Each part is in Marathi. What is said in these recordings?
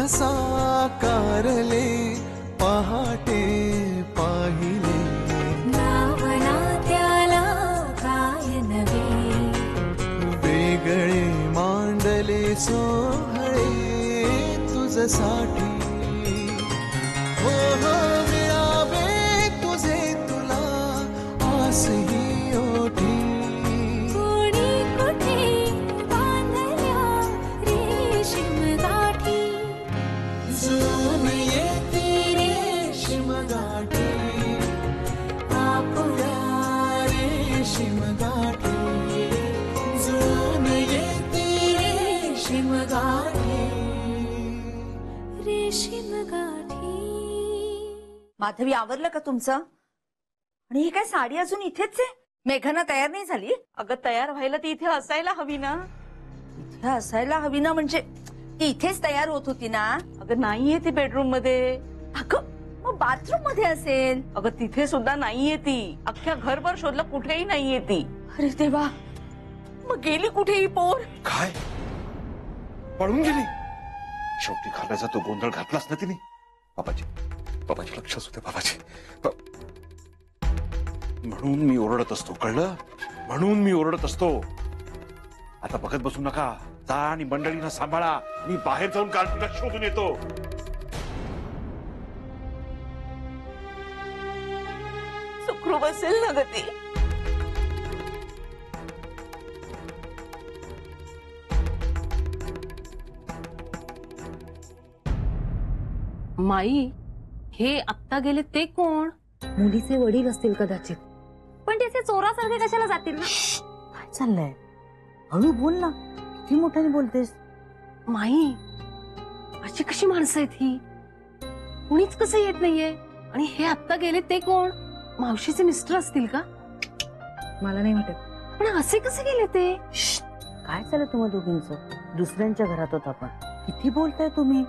साकारले पहाटे पाहिले नावना त्याला काय नवे वेगळे मांडले सोहळे तुझसाठी हो हो मिळावे तुझे तुला आसही ओठी कोणी कुठे बांधल्या रेशीम गाठी जून येते रेशीम गाठी आपुल्या रेशीम गाठी जून येते रेशीम गाठी रेशीम गाठी। माधवी आवरलं का तुमचं? आणि ही काय साडी अजून इथेच आहे? मेघना तयार नाही झाली? अगं तयार व्हायला ती इथे असायला हवी ना। इथे असायला हवी ना म्हणजे ती इथेच तयार होत होती ना? अगं नाहीये ती बेडरूम मध्ये। अगं मग बाथरूम मध्ये असेल। अगं तिथे सुद्धा नाहीये ती। अख्ख्या घरभर शोधलं कुठेही नाहीये ती। अरे देवा, मग गेली कुठे ही पोर? काय पळून गेली? शेवटी घालायचा तो गोंधळ घातलाच ना तिने। बाबाजी बाबाजी लक्ष असू दे बाबाजी। म्हणून मी ओरडत असतो, कळलं? म्हणून मी ओरडत असतो। आता बघत बसू नका, जा आणि मंडळींना सांभाळा। मी बाहेर जाऊन कार्तिकला शोधून येतो। सुखरूप असेल ना ग ती? माई, हे आत्ता गेले ते कोण? मुलीचे वडील असतील कदाचित, पण त्याचे चोरासारखे कशाला जातील ना? काय चाललंय? हळू बोल ना, किती मोठ्याने बोलतेस? माई, अशी कशी माणसं आहेत ही? कुणीच कसं येत नाहीये? आणि हे आत्ता गेले ते कोण? मावशीचे मिस्टर असतील का? मला नाही वाटत। पण असे कसे गेले ते? काय चाललं तुम्हा दोघींचं? दुसऱ्यांच्या घरात होत आपण। किती बोलताय तुम्ही?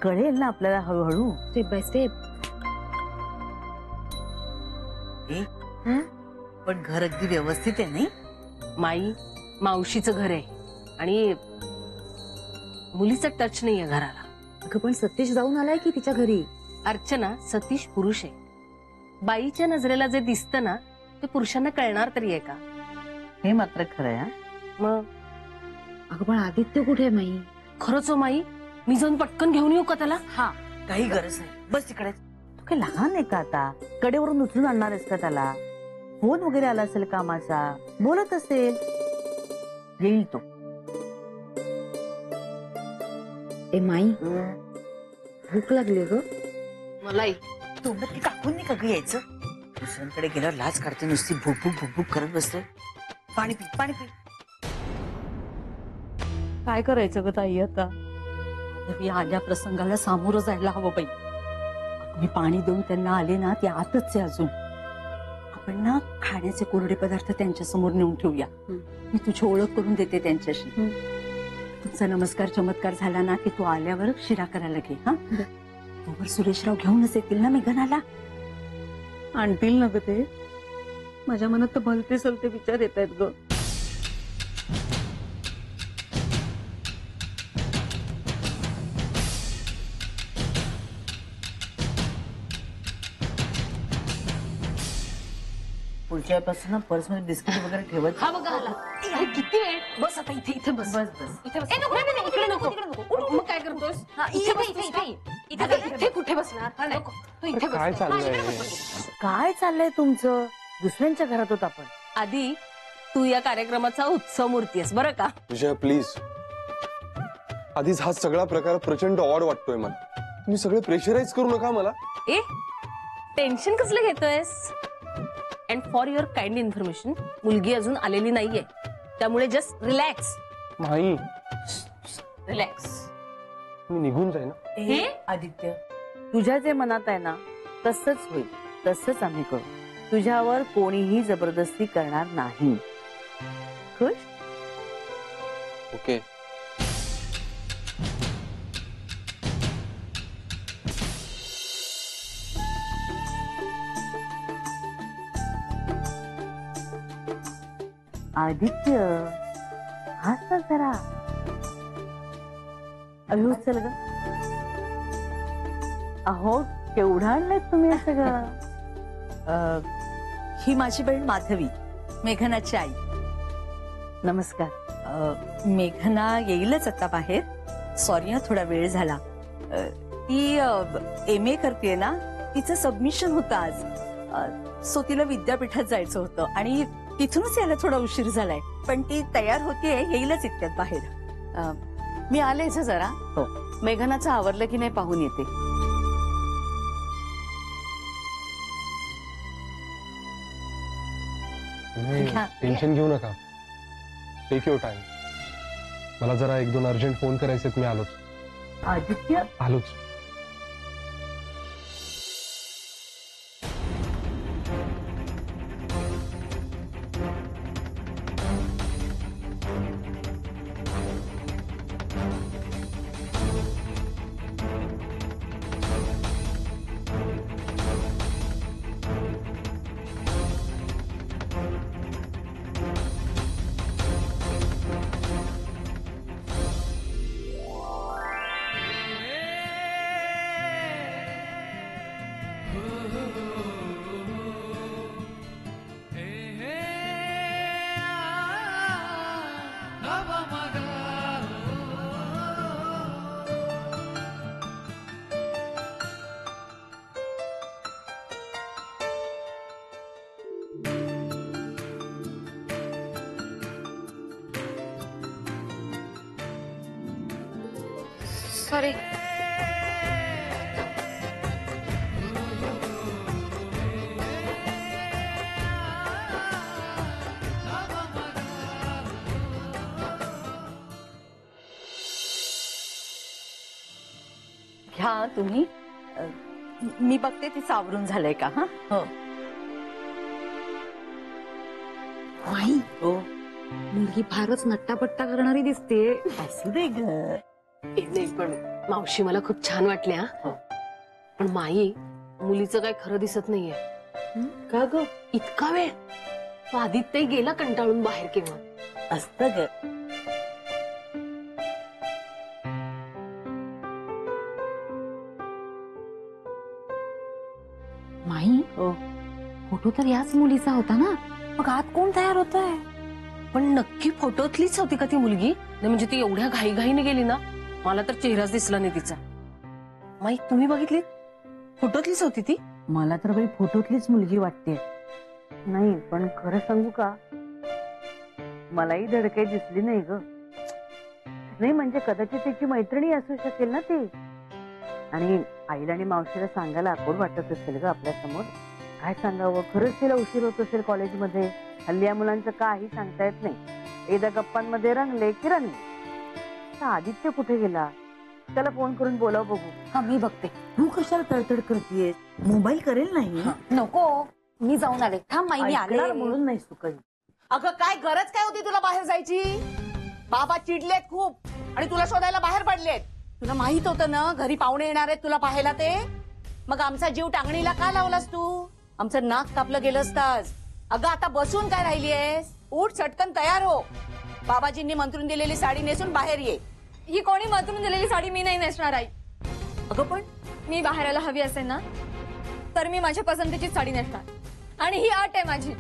कळेल ना आपल्याला हळूहळू, स्टेप बाय स्टेप। पण घर अगदी व्यवस्थित आहे नाही? माई, मावशीचं घर आहे आणि मुलीचा टच नाहीये घराला। अगं पण सतीश जाऊन आलाय की तिच्या घरी? अर्चना, सतीश पुरुष आहे। बाईच्या नजरेला जे दिसतं ना ते पुरुषांना कळणार तरी आहे का? हे मात्र खरं आहे। मग अगं पण आदित्य कुठे आहे माई? खरंच हो माई, मी जाऊन पटकन घेऊन येऊ का त्याला? हा, काही गरज नाही, बस तिकडे। तू काही लहान आहे का आता? कडेवरून उचलून आणणार आहेस का त्याला? फोन वगैरे आला असेल कामाचा, बोलत असेल, येईल तो। ए माई, भूक लागली ग मलाही। तू नक्की काकून नाही का ग यायचं? दुसऱ्यांकडे गेल्यावर लाज काढते, नुसती भूक भूक भूक करत बसते। पाणी पी, पाणी पी। काय करायचं ग ताई आता? या आल्या प्रसंगाला सामोरं जायला हवं बाई। मी पाणी देऊन त्यांना आले ना, ते आतच आहे अजून। आपण ना खाण्याचे कोरडे पदार्थ त्यांच्या समोर नेऊन ठेवूया। मी तुझी ओळख करून देते त्यांच्याशी। तुमचा नमस्कार चमत्कार झाला ना की तू आल्यावर शिरा करायला घे। हा, तोवर सुरेशराव घेऊनच येतील ना मेघनाला? आणतील ना ग ते? माझ्या मनात तर भलते सलते विचार येत आहेत ग। पुढच्या वेळेपासून पर्स मध्ये बिस्किट वगैरे ठेवत हा बघा आला। अरे किती वेळ? बस आता इथे इथे बस बस बस। इथे बस। नाही नाही इकडे नको। मग काय करतोस? इथे बस, इथे कुठे बसणार? नको, तू इथे बस। काय चाललंय? काय चाललंय तुमचं? दुसऱ्यांच्या घरात होत आपण। आधी तू या कार्यक्रमाचा उत्सव मूर्ती आहेस बरं का? विजय प्लीज, आधीच हा सगळा प्रकार प्रचंड ऑड वाटतोय मला। तुम्ही सगळे प्रेशराईज करू नका मला। ए, टेन्शन कसलं घेतोयस? And for your kind information, मुलगी अजून आलेली नाहीये, त्यामुळे जस्ट रिलॅक्स। नाही, रिलॅक्स। मी निघून जाईन ना। हे आदित्य, तुझ्या जे मनात आहे ना तसंच होईल, तसंच आम्ही करू। तुझ्यावर कोणीही जबरदस्ती करणार नाही। खुश? ओके। आदित्य, हाच तर जरा अभिभूत चल ग। अहो केवढं आणलंय तुम्ही हे सगळं. ही माझी बहीण माधवी, मेघनाची आई. नमस्कार. मेघना येईलच आता बाहेर. सॉरी ना थोडा वेळ झाला. ती MA करते ना, तिचं सबमिशन होतं आज. सो तिला विद्यापीठात जायचं होतं आणि तिथूनच यायला थोडा उशीर झालाय. पण ती तयार होतीये, येईलच इतक्यात बाहेर. मी आलेच हं जरा. हो. मेघनाचं आवरलं की नाही पाहून येते. घ्या. टेन्शन घेऊ नका. Take your time. मला जरा 1-2 अर्जंट फोन करायचे. मी आलोच. आदित्य आलोच. सॉरी. घ्या तुम्ही. मी बघते तिचं आवरून झालंय का. हा हो. माई हो मुलगी फारच नट्टापट्टा करणारी दिसते. असू दे ग. नाही पण मावशी मला खूप छान वाटले हा. पण माई मुलीचं काय खरं दिसत नाहीये. का ग. इतका वेळ. तो आदित्य गेला कंटाळून बाहेर केव्हा. असत ग. माई हो. फोटो तर याच मुलीचा होता ना, मग आत कोण तयार होत आहे? पण नक्की फोटोतलीच होती का ती मुलगी? नाही म्हणजे ती एवढ्या घाईघाईने गेली ना, मला तर चेहराच दिसला नाही तिचा. माई तुम्ही बघितली? फोटोतलीच होती ती. मला तर बाई फोटोतलीच मुलगी वाटते. नाही पण खरं सांगू का, मलाही धड काही दिसली नाही ग. नाही म्हणजे कदाचित त्याची मैत्रिणी असू शकेल ना ती. आणि आईला आणि मावशीला सांगायला आकोड वाटत असेल ग आपल्या समोर. काय सांगावं, खरंच तिला उशीर होत असेल कॉलेजमध्ये. हल्ली या मुलांचं काही सांगता येत नाही. एकदा गप्पांमध्ये रंगले की रंगले. आदित्य कुठे गेला, त्याला फोन करून बोलाव बघू. हा मी बघते. तू कशाला तडतड करतेस, मोबाईल करेल नाही. नको मी जाऊन आले. थांब माई मी आले. ऐकणार म्हणून नाही तू काही. अगं काय गरज काय होती तुला बाहेर जायची? बाबा चिडलेत खूप आणि तुला शोधायला बाहेर पडलेत. तुला माहित होतं ना घरी पाहुणे येणार आहेत तुला पाहायला ते. मग आमचा जीव टांगणीला का लावलास तू? आमचं नाक कापलं गेलं असतास. अगं आता बसून काय राहिलीयस? उठ चटकन तयार हो. बाबाजींनी मंत्रून दिलेली साडी नेसून बाहेर ये. ही कोणी मंत्रून दिलेली साडी मी नाही नेसणार आई. अगं पण मी बाहेरला हवी असेल ना तर मी माझ्या पसंतीची साडी नेसणार. आणि ही अट आहे माझी.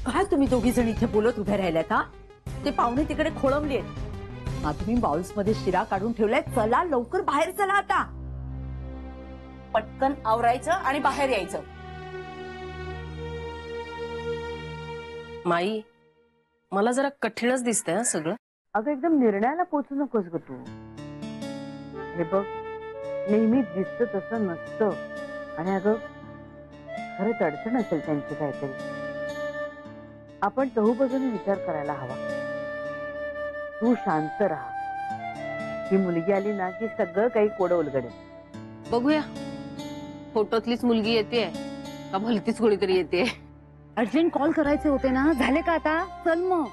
काय तुम्ही दोघी जण इथे बोलत उभे राहिल्यात हा? ते पाहुणे तिकडे खोळंबले. तुम्ही बाउल्स मध्ये शिरा काढून ठेवलाय. चला लवकर बाहेर चला आता. पटकन आवरायचं आणि बाहेर यायचं. माई मला जरा कठीणच दिसतंय हा सगळं. अगं एकदम निर्णयाला पोचू नकोस ग तू. हे बघ नेहमी दिसत तसं नसतं. आणि अगं खरंच अडचण असेल त्यांची काहीतरी. आपण चहूबाजूने विचार करायला हवा. तू शांत राहा. ही मुलगी आली ना की सगळं काही कोडं उलगडेल. बघूया फोटोतलीच मुलगी येते का भलतीच कोणीतरी येते. अर्जंट कॉल करायचे होते ना, झाले का आता? चल मग.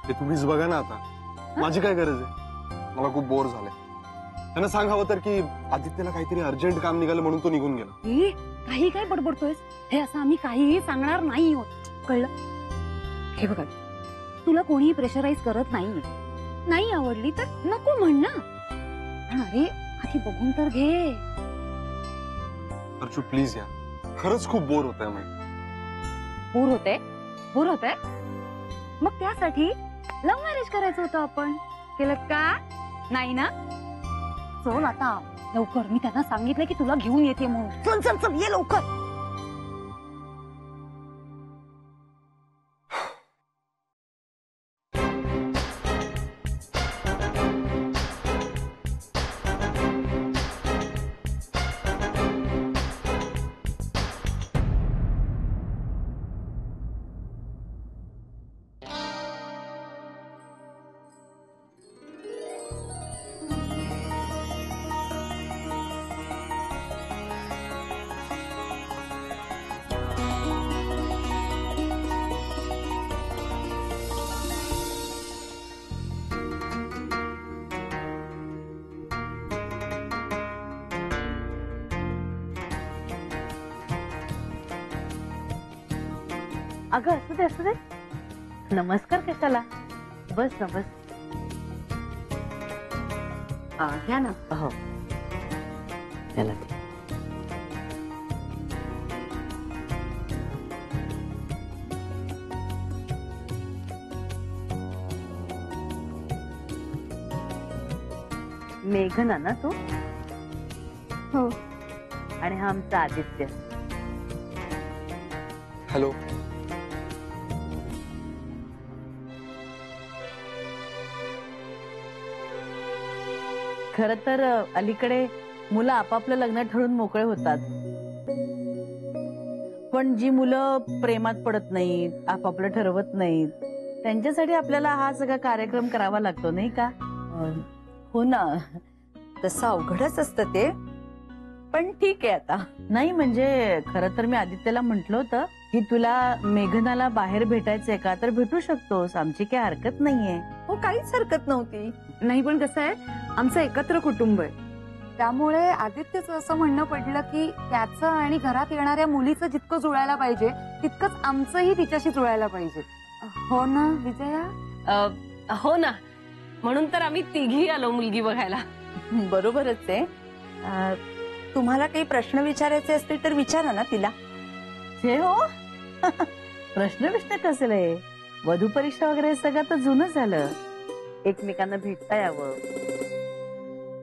ते तुम्हीच बघा ना आता. माझी काय गरज आहे? मला खूप बोर झालंय. त्यांना सांग हवं तर की आदित्यला काहीतरी अर्जंट काम निघालं म्हणून तो निघून गेला. काही काय बडबडतोयस? हे असं आम्ही काहीही सांगणार नाही होत, कळलं? हे बघा तुला कोणीही प्रेशराईज करत नाहीये. नाही आवडली तर नको म्हण ना. पण अरे आधी बघून तर घे. अर्चू प्लीज या, खरंच खूप बोर होत आहे. बोर होते मग त्यासाठी लव्ह मॅरेज करायचं होतं आपण. केलं का नाही ना? चल आता लवकर, मी त्यांना सांगितलं की तुला घेऊन येते म्हणून. चल चल चल ये लवकर. अगं असू दे. नमस्कार कशाला? बस ना बस. घ्या ना. हो त्याला दे. मेघना ना तू? हो. आणि हा आमचा आदित्य. हॅलो. खर तर अलीकडे मुलं आपापलं लग्न ठरवून मोकळे होतात, पण जी मुलं प्रेमात पडत नाहीत, आपापलं ठरवत नाहीत, त्यांच्यासाठी आपल्याला हा सगळा कार्यक्रम करावा लागतो नाही का? हो ना, तसं अवघडच असतं ते, पण ठीक आहे आता. नाही म्हणजे खरं तर मी आदित्यला म्हटलं होतं की तुला मेघनाला बाहेर भेटायचंय का, तर भेटू शकतोस, आमची काही हरकत नाहीये. हो, काहीच हरकत नव्हती. नाही पण कसं आहे, आमचं एकत्र कुटुंब आहे, त्यामुळे आदित्यचं असं म्हणणं पडलं की त्याचं आणि घरात येणाऱ्या मुलीचं जितकं जुळायला पाहिजे तितकंच आमचंही तिच्याशी जुळायला पाहिजे. हो ना विजया? हो ना, म्हणून तर आम्ही तिघी आलो मुलगी बघायला. बरोबरच आहे. तुम्हाला काही प्रश्न विचारायचे असतील तर विचारा ना तिला. हे हो प्रश्न कसले, वधू परीक्षा वगैरे सगळं तर जुनं झालं. एकमेकांना भेटता यावं,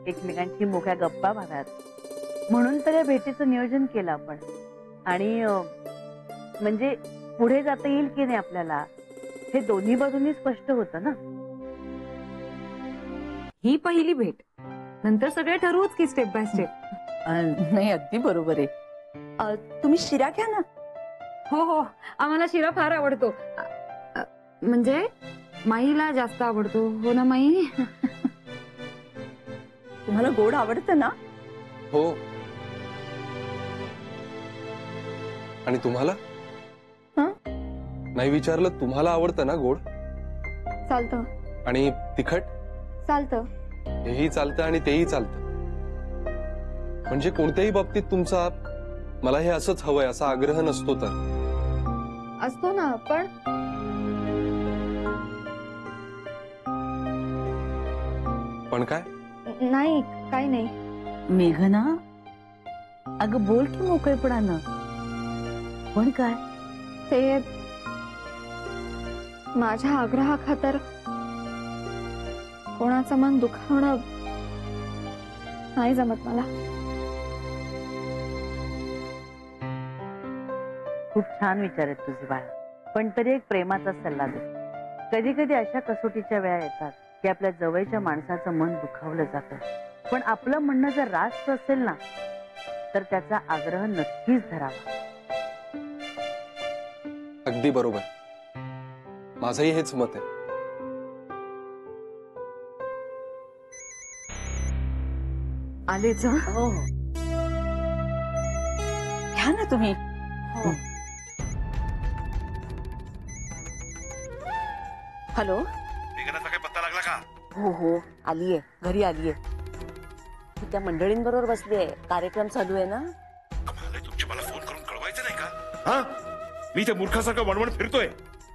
एकमेकांची मोठ्या गप्पा मारात, म्हणून तर या भेटीचं नियोजन केलं आपण. आणि म्हणजे पुढे जाता येईल की नाही आपल्याला हे दोन्ही बाजूंनी स्पष्ट होतं ना. ही पहिली भेट, नंतर सगळे ठरवूच की स्टेप बाय स्टेप. नाही, अगदी बरोबर आहे. तुम्ही शिरा घ्या ना. हो हो, आम्हाला शिरा फार आवडतो. म्हणजे माईला जास्त आवडतो. हो ना माई? तुम्हाला गोड आवडतं ना? हो. आणि तुम्हाला? नाही विचारलं, तुम्हाला आवडतं ना गोड? चालतं. आणि तिखट? चालतं. हेही चालतं आणि तेही चालतं. म्हणजे कोणत्याही बाबतीत तुमचा मला हे असंच हवंय असा आग्रह नसतो तर? असतो ना, पण काय? नाही, काही नाही. मेघना, अगं बोल की मोकळेपणानं. पण काय? ते माझ्या आग्रहाखातर कोणाचं मन दुखावणं नाही जमत मला. खूप छान विचार आहेत तुझे बाळा, पण तरी एक प्रेमाचा सल्ला दे. कधी कधी अशा कसोटीच्या वेळा येतात की आपल्या जवळच्या माणसाचं मन दुखावलं जातं, पण आपलं म्हणणं जर रास्त असेल ना तर त्याचा आग्रह नक्कीच धरावा. अगदी बरोबर, माझंही हेच मत आहे. आलेच. हो, घ्या ना तुम्ही. हो. हॅलो. मेघनाचा काही पत्ता लागला का? हो हो, आलीये, घरी आलीये. ती त्या मंडळींबरोबर बसली आहे, कार्यक्रम चालू आहे ना. कमाल आहे तुमची, मला फोन करून कळवायचं नाही का? हा, मी त्या मूर्खासारखं वणवण फिरतोय.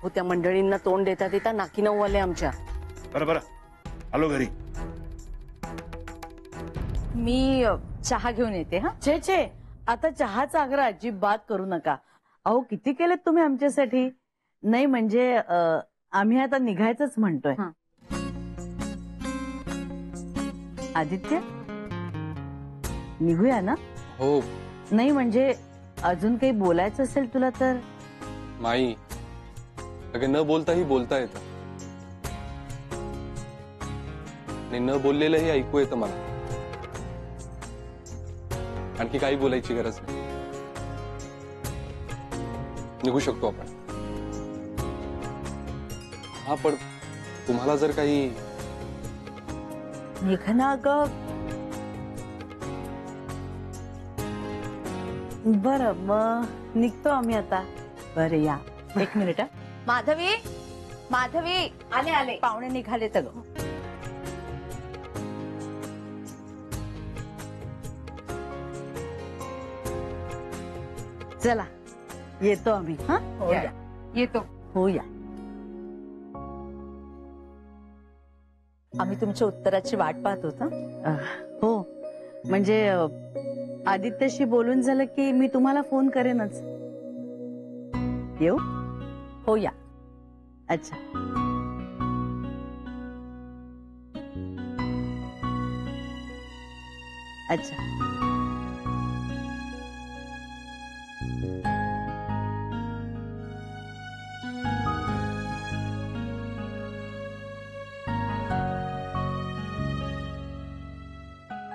हो, त्या मंडळींना तोंड देता देता नाकी नऊ आले आमच्या. बरं आलो घरी. मी चहा घेऊन येते. हा, छे छे, आता चहाचा आग्रह अजिबात करू नका. अहो किती केलेत तुम्ही आमच्यासाठी. नाही म्हणजे आम्ही आता निघायचंच म्हणतोय. हं. आदित्य निघूया ना. हो नाही म्हणजे अजून काही बोलायचं असेल तुला तर. माई अगं न बोलताही बोलता येतं आणि न बोललेलंही ऐकू येतं मला. आणखी काही बोलायची गरज नाही. निघू शकतो आपण. हा पण तुम्हाला जर काही निघना ग. बर मग निघतो आम्ही आता. बरं या. एक मिनिट हा. माधवी माधवी आले आले. पाहुणे निघाले तर ग. चला येतो आम्ही. हा हो या. येतो. हो या. आम्ही तुमच्या उत्तराची वाट पाहत होतो. हो म्हणजे आदित्यशी बोलून झालं की मी तुम्हाला फोन करेनच. येऊ. हो या. अच्छा. अच्छा.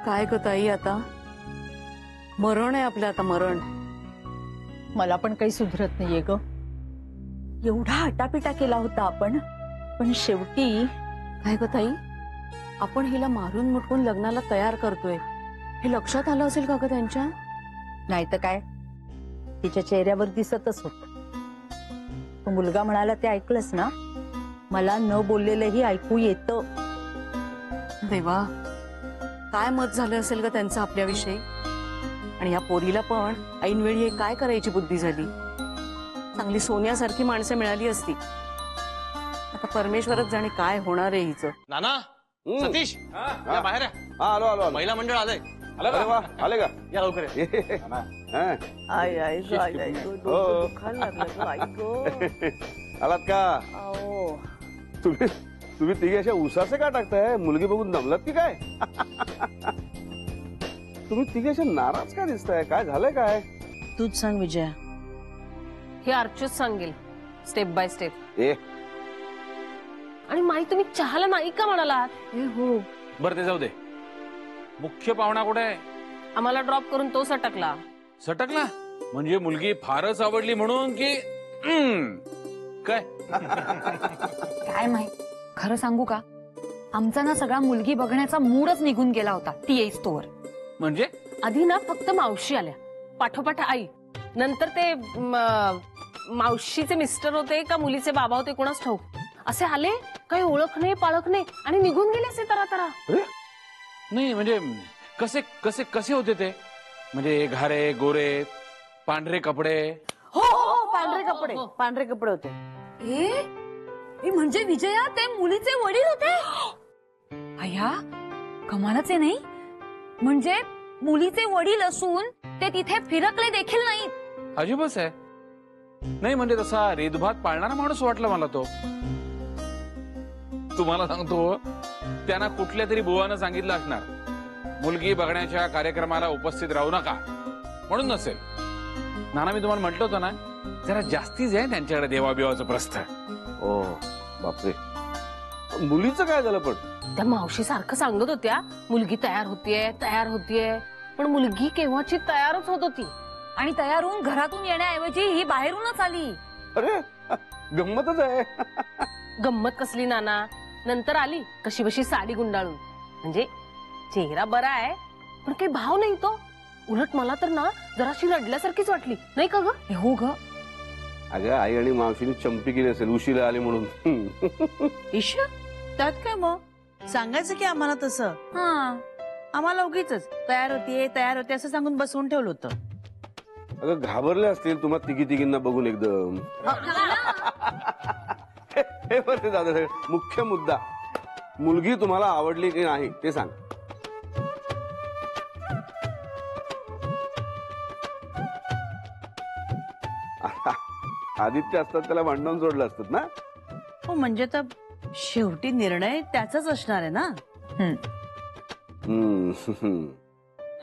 काय ग ताई आता मरण आहे आपलं. आता मरण. मला पण काही सुधरत नाहीये ग. एवढा हटापिटा केला होता आपण, पण शेवटी काय ग ताई आपण हिला मारून मुटकून लग्नाला तयार करतोय हे लक्षात आलं असेल का ग त्यांच्या. नाही तर काय, तिच्या चेहऱ्यावर दिसतच होत. तो मुलगा म्हणाला ते ऐकलंस ना. मला न बोललेलंही ऐकू येतं. देवा काय मत झालं असेल ग त्यांचं आपल्याविषयी. आणि या पोरीला पण ऐनवेळी हे काय करायची बुद्धी झाली. चांगली सोन्यासारखी माणसं मिळाली असती. आता परमेश्वरच जाणे काय होणार आहे हिचं. नाना सतीश या बाहेर या. आलो आलो आलो. महिला मंडळ आलंय. अरे वा आले का. या लवकर या. आय आय ग, आय आय ग, डोकं दुखायला लागलं ग, आई ग. आलात का. अहो, तुम्ही तिघे अशा उसाचे का टाकताय. मुलगी बघून दमलात की काय. तुम्ही तिघे अशा नाराज का दिसताय. काय झालंय काय. तूच सांग विजया. हे अर्चूच सांगेल स्टेप बाय स्टेप. ए आणि माई तुम्ही चहाला नाही का म्हणालात. हे हो बरं ते जाऊ दे. मुख्य पाहुणा कुठे आहे. आम्हाला ड्रॉप करून तो सटकला. सटकला म्हणजे मुलगी फारच आवडली म्हणून की काय. काय माहित. खरं सांगू का, आमचा ना सगळा मुलगी बघण्याचा मूडच निघून गेला होता ती येईस तोवर. म्हणजे आधी ना फक्त मावशी आल्या, पाठोपाठ आई, नंतर ते मावशीचे मिस्टर होते का मुलीचे बाबा होते कोणाच ठाऊक, असे आले. काही ओळख नाही पाळख नाही आणि निघून गेले असे तरा तरा. नाही म्हणजे कसे कसे कसे होते ते. म्हणजे घारे गोरे पांढरे कपडे. हो हो हो, पांढरे कपडे. पांढरे कपडे होते. ए म्हणजे विजया ते मुलीचे वडील होते. अय्या कमालच आहे नाही. म्हणजे मुलीचे वडील असून ते तिथे फिरकले देखील नाहीत. अजिबच आहे. नाही म्हणजे तसा रेदभात पाळणारा माणूस वाटला मला तो. तुम्हाला सांगतो त्यांना कुठल्या तरी बुवानं सांगितलं असणार मुलगी बघण्याच्या कार्यक्रमाला उपस्थित राहू नका म्हणून नसेल. नाना मी तुम्हाला म्हटलं होतं ना जरा जास्तीच आहे त्यांच्याकडे देवाबिवाचं प्रस्थ. ओ बापरे. मुलीचं काय झालं पण. त्या मावशी सारखं सांगत होत्या मुलगी तयार होतीये तयार होतीये, पण मुलगी केव्हाची तयारच होत होती. आणि तयार होऊन घरातून येण्याऐवजी ही बाहेरूनच आली. अरे गंमतच आहे. गंमत कसली नाना. नंतर आली कशी बशी साडी गुंडाळून. म्हणजे चेहरा बरा आहे पण काही भाव नाही तो. उलट मला तर ना जराशी रडल्यासारखीच वाटली नाही का ग. हो ग. अगं आई आणि मावशीने चंपी केली असेल उशिरा आली म्हणून. ईश्वर त्यात काय मग. सांगायचं की आम्हाला तसं. हा आम्हाला उगीच तयार होते असं सांगून बसवून ठेवलं होतं. अगं घाबरले असतील तुम्हा तिघींना बघून एकदम. हे बरं दादा मुख्य मुद्दा मुलगी तुम्हाला आवडली की नाही ते सांग. आदित्य असतात त्याला भांडण जोडलं असतात ना. हो म्हणजे तर शेवटी निर्णय त्याचाच असणार आहे ना.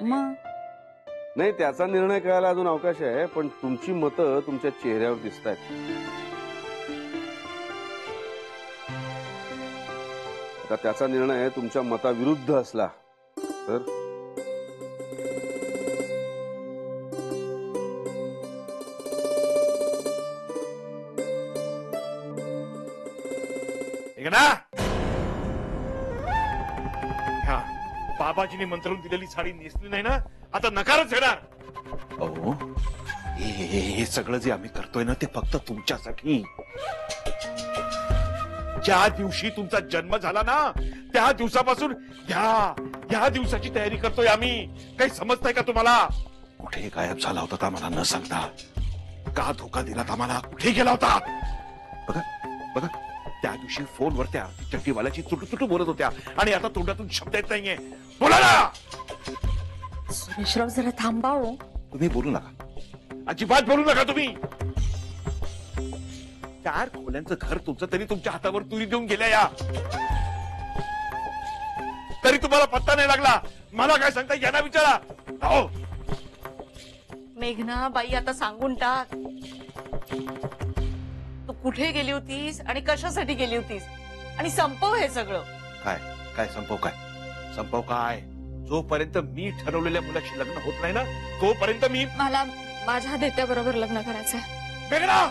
मग नाही, त्याचा निर्णय करायला अजून अवकाश आहे, पण तुमची मतं तुमच्या चेहऱ्यावर दिसत आहेत. आता त्याचा निर्णय तुमच्या मताविरुद्ध असला तर बाबाजीने मंत्रून दिलेली साडी नेसली नाही ना, आता नकारच येणार. अहो, हे सगळं जे आम्ही करतोय ना, ते फक्त तुमच्यासाठी. ज्या दिवशी तुमचा जन्म झाला ना, त्या दिवसापासून ह्या दिवसाची तयारी करतोय आम्ही. काही समजतंय का तुम्हाला? कुठे गायब झाला होता आम्हाला न सांगता? का धोका दिलात आम्हाला? कुठे गेला होता? बघा बघा, त्या दिवशी फोनवर त्या चड्डीवाल्याची तुटू बोलत होत्या आणि आता तोंडातून शब्द येत नाहीये. बोला ना. सुरेशराव जरा थांबा हो. तुम्ही बोलू नका, अजिबात बोलू नका तुम्ही. 4 खोल्यांचं घर तुमचं, तरी तुमच्या हातावर तुरी देऊन गेल्या या. तरी तुम्हाला पत्ता नाही लागला. मला काय सांगता, यांना विचारा. हो मेघना बाई, आता सांगून टाक, तू कुठे गेली होतीस आणि कशासाठी गेली होतीस, आणि संपव हे सगळं. काय संपव काय? जोपर्यंत मी ठरवलेल्या मुलाशी लग्न होत नाही ना, तोपर्यंत मी मला माझ्या देत्याबरोबर लग्न करायचंय. मेघना,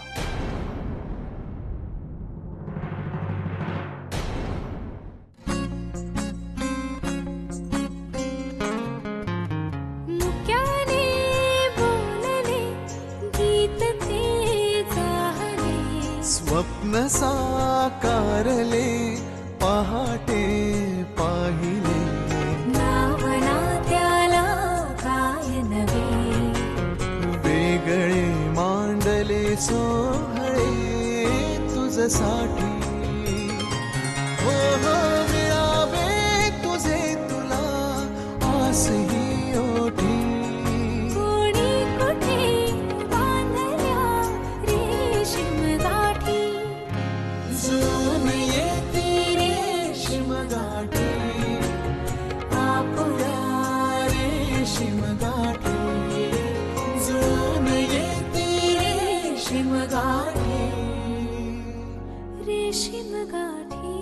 स्वप्न साकारले पहाटे पाहिले, नावना त्याला काय नवे, वेगळे मांडले सोहळे तुझसाठी. हो हो मिळावे तुझे तुला आसही ओठी, कोणी कुठे बांधल्या रेशीम गाठी, जून येते रेशीम गाठी, आपुल्या रेशीम गाठी, जून येते रेशीम गाठी, रेशीम गाठी.